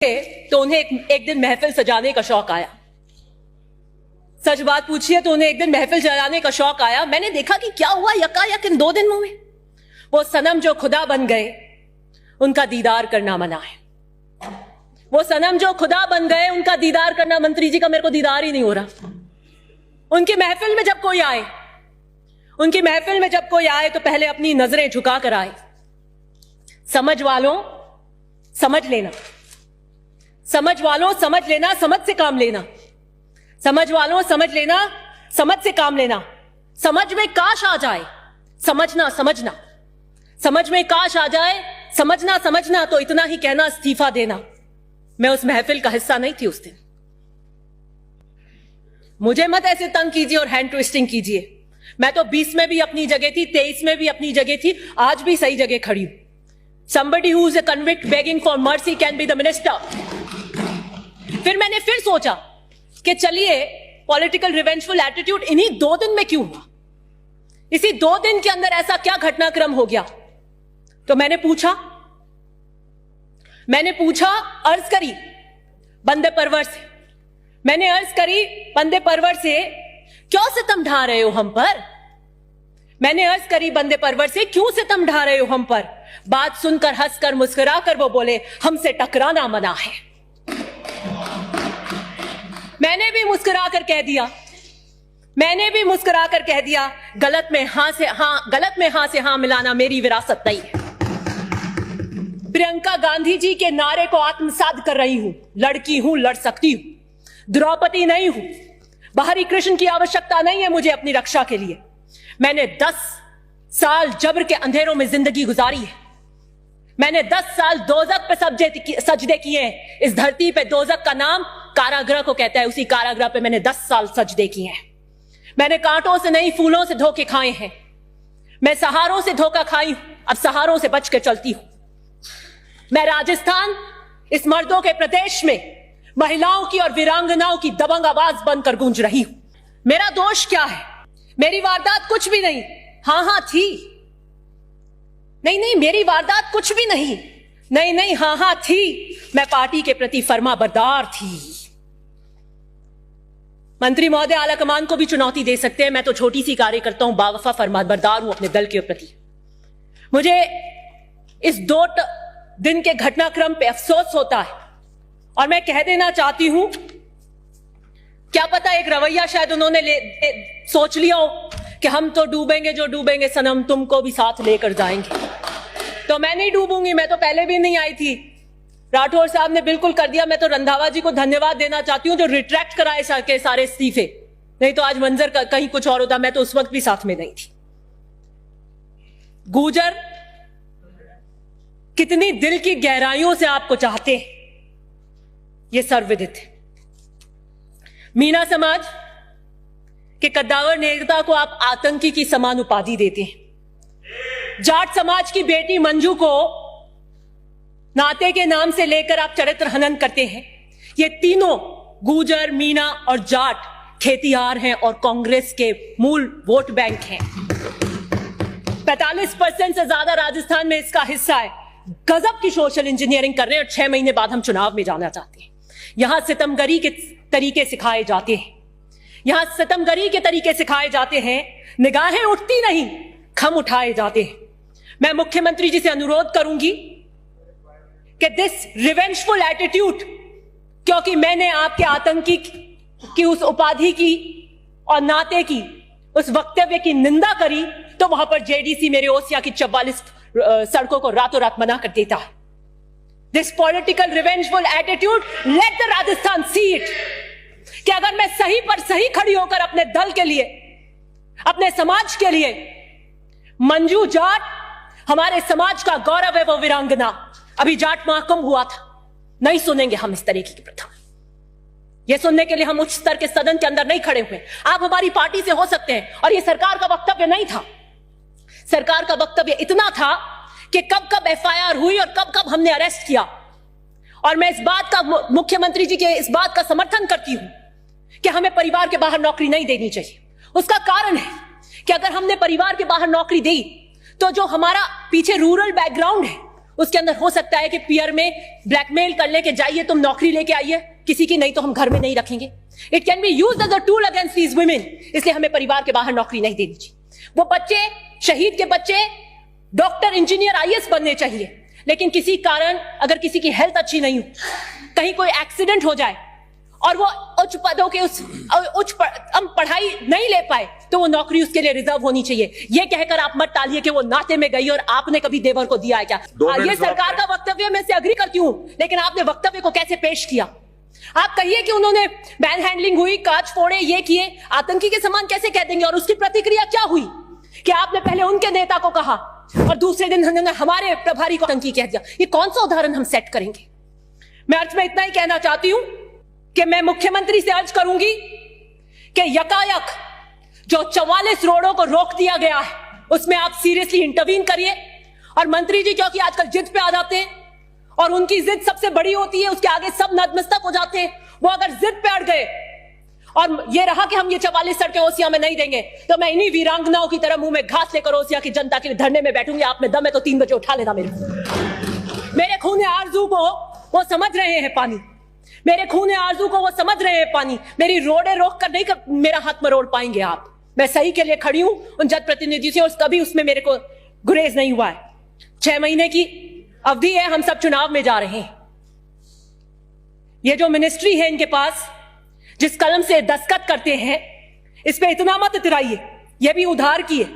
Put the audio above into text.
तो उन्हें एक दिन महफिल सजाने का शौक आया। सच बात पूछिए तो उन्हें एक दिन महफिल सजाने का शौक आया। मैंने देखा कि क्या हुआ यकायक इन 2 दिनों में वो सनम जो खुदा बन गए उनका दीदार करना मना है। वो सनम जो खुदा बन गए उनका दीदार करना, मंत्री जी का मेरे को दीदार ही नहीं हो रहा। उनकी महफिल में जब कोई आए, उनकी महफिल में जब कोई आए तो पहले अपनी नजरें झुका कर आए। समझ वालों समझ लेना, समझ वालों समझ लेना, समझ से काम लेना। समझ वालों समझ लेना, समझ से काम लेना। समझ में काश आ जाए, समझना समझना। समझ में काश आ जाए, समझना समझना, तो इतना ही कहना इस्तीफा देना। मैं उस महफिल का हिस्सा नहीं थी उस दिन। मुझे मत ऐसे तंग कीजिए और हैंड ट्विस्टिंग कीजिए। मैं तो 20 में भी अपनी जगह थी, 23 में भी अपनी जगह थी, आज भी सही जगह खड़ी हूं। Somebody who is a convict begging for mercy can be the minister. फिर मैंने फिर सोचा कि चलिए पॉलिटिकल रिवेंजफुल एटीट्यूड इन्हीं 2 दिन में क्यों हुआ, इसी 2 दिन के अंदर ऐसा क्या घटनाक्रम हो गया। तो मैंने पूछा, अर्ज करी बंदे परवर से, मैंने अर्ज करी बंदे परवर से, क्यों सितम ढा रहे हो हम पर। मैंने अर्ज करी बंदे परवर से, क्यों सितम ढा रहे हो हम पर। बात सुनकर हंसकर मुस्कुराकर वो बोले, हमसे टकराना मना है। मैंने भी मुस्कुराकर कह दिया, गलत में हां से हां मिलाना मेरी विरासत नहीं है। प्रियंका गांधी जी के नारे को आत्मसात कर रही हूं। लड़की हूं, लड़ सकती हूं, द्रौपदी नहीं हूं। बाहरी कृष्ण की आवश्यकता नहीं है मुझे अपनी रक्षा के लिए। मैंने 10 साल जबर के अंधेरों में जिंदगी गुजारी है। मैंने 10 साल दोजख पे सजदे किए हैं। इस धरती पे दोजख का नाम कारागृह को कहता है, उसी कारागृह पे मैंने 10 साल सजदे किए हैं। मैंने कांटों से नहीं फूलों से धोखे खाए हैं। मैं सहारों से धोखा खाई हूं, अब सहारों से बच के चलती हूं। मैं राजस्थान, इस मर्दों के प्रदेश में महिलाओं की और वीरांगनाओं की दबंग आवाज बनकर गूंज रही हूं। मेरा दोष क्या है? मेरी वारदात कुछ भी नहीं। हां थी, नहीं मेरी वारदात कुछ भी नहीं। नहीं हां थी। मैं पार्टी के प्रति फर्माबरदार थी। मंत्री महोदय आलाकमान को भी चुनौती दे सकते हैं। मैं तो छोटी सी कार्यकर्ता हूं, बावफा फर्माबरदार हूं अपने दल के प्रति। मुझे इस 2 दिन के घटनाक्रम पे अफसोस होता है और मैं कह देना चाहती हूं, क्या पता एक रवैया शायद उन्होंने सोच लिया हो कि हम तो डूबेंगे, जो डूबेंगे सनम तुमको भी साथ लेकर जाएंगे। तो मैं नहीं डूबूंगी, मैं तो पहले भी नहीं आई थी। राठौर साहब ने बिल्कुल कर दिया। मैं तो रंधावा जी को धन्यवाद देना चाहती हूं जो रिट्रैक्ट कराए के सारे इस्तीफे, नहीं तो आज मंजर कहीं कुछ और होता। मैं तो उस वक्त भी साथ में नहीं थी। गुर्जर कितनी दिल की गहराइयों से आपको चाहते हैं यह सर्वविदित है। मीना समाज के कद्दावर नेता को आप आतंकी की समान उपाधि देते हैं। जाट समाज की बेटी मंजू को नाते के नाम से लेकर आप चरित्र हनन करते हैं। ये तीनों गुर्जर, मीना और जाट खेतिहार हैं और कांग्रेस के मूल वोट बैंक हैं। 45% से ज्यादा राजस्थान में इसका हिस्सा है। गजब की सोशल इंजीनियरिंग कर रहे हैं और 6 महीने बाद हम चुनाव में जाना चाहते हैं। यहां सितमगरी के तरीके सिखाए जाते हैं, यहां सितमगरी के तरीके सिखाए जाते हैं। निगाहें उठती नहीं, खम उठाए जाते हैं। मैं मुख्यमंत्री जी से अनुरोध करूंगी कि दिस रिवेंजफुल एटीट्यूड, क्योंकि मैंने आपके आतंकी की उस उपाधि की और नाते की उस वक्तव्य की निंदा करी, तो वहां पर जेडीसी मेरे ओसिया की 44 सड़कों को रातों रात मना कर देता है। This political revengeful attitude, let the Rajasthan see it, कि अगर मैं सही पर सही खड़ी होकर अपने दल के लिए, अपने समाज के लिए, मंजू जाट हमारे समाज का गौरव है, वो वीरांगना। अभी जाट महाकुंभ हुआ था, नहीं सुनेंगे हम इस तरीके की प्रथा। यह सुनने के लिए हम उच्च स्तर के सदन के अंदर नहीं खड़े हुए। आप हमारी पार्टी से हो सकते हैं, और यह सरकार का वक्तव्य नहीं था। सरकार का वक्तव्य इतना था कि कब कब एफआईआर हुई और कब कब हमने अरेस्ट किया। और मैं इस बात का, मुख्यमंत्री जी के इस बात का समर्थन करती हूं कि हमें परिवार के बाहर नौकरी नहीं देनी चाहिए। उसका कारण है कि अगर हमने परिवार के बाहर नौकरी दी तो जो हमारा पीछे रूरल बैकग्राउंड है उसके अंदर हो सकता है कि पीयर में ब्लैकमेल कर ले कि जाइए तुम नौकरी लेके आइए किसी की, नहीं तो हम घर में नहीं रखेंगे। It can be used as a tool against these women, इसलिए हमें परिवार के बाहर नौकरी नहीं देनी चाहिए। वो बच्चे, शहीद के बच्चे डॉक्टर, इंजीनियर, आईएएस बनने चाहिए, लेकिन किसी कारण अगर किसी की हेल्थ अच्छी नहीं हो, कहीं कोई एक्सीडेंट हो जाए और वो उच्च पदों के पढ़ाई नहीं ले पाए, तो वो नौकरी उसके लिए रिजर्व होनी चाहिए। ये कहकर आप मत टालिए कि वो नाते में गई और आपने कभी देवर को दिया है क्या। ये सरकार का वक्तव्य, मैं से अग्री करती हूं, लेकिन आपने वक्तव्य को कैसे पेश किया। आप कहिए कि उन्होंने मैन हैंडलिंग हुई, कांच फोड़े, ये किए, आतंकी के समान कैसे कह देंगे। और उसकी प्रतिक्रिया क्या हुई कि आपने पहले उनके नेता को कहा और दूसरे दिन हमारे प्रभारी को आतंकी कह दिया। ये कौन सा उदाहरण हम सेट करेंगे। मैं अर्थ में इतना ही कहना चाहती हूं कि मैं मुख्यमंत्री से अर्ज करूंगी कि यकायक जो 44 रोडों को रोक दिया गया है उसमें आप सीरियसली इंटरवीन करिए। और मंत्री जी क्योंकि आजकल जिद पे आ जाते हैं और उनकी जिद सबसे बड़ी होती है, उसके आगे सब नतमस्तक हो जाते हैं। वो अगर जिद पे अड़ गए और ये रहा कि हम ये 44 सड़कें ओसिया में नहीं देंगे, तो मैं इन्हीं वीरांगनाओं की तरह मुंह में घास लेकर ओसिया की जनता के लिए धरने में बैठूंगी। आप में दम है तो 3 बजे उठा लेना। मेरे खून आरजू को वो समझ रहे हैं पानी, मेरे खून आरजू को वो समझ रहे हैं पानी। मेरी रोडे रोक कर नहीं कर मेरा हाथ मरोड़ पाएंगे आप। मैं सही के लिए खड़ी हूं उन जनप्रतिनिधि से और कभी उसमें मेरे को गुरेज नहीं हुआ है। 6 महीने की अवधि है, हम सब चुनाव में जा रहे हैं। ये जो मिनिस्ट्री है इनके पास, जिस कलम से दस्तखत करते हैं, इस पे इतना मत इतराइए, ये भी उधार की है।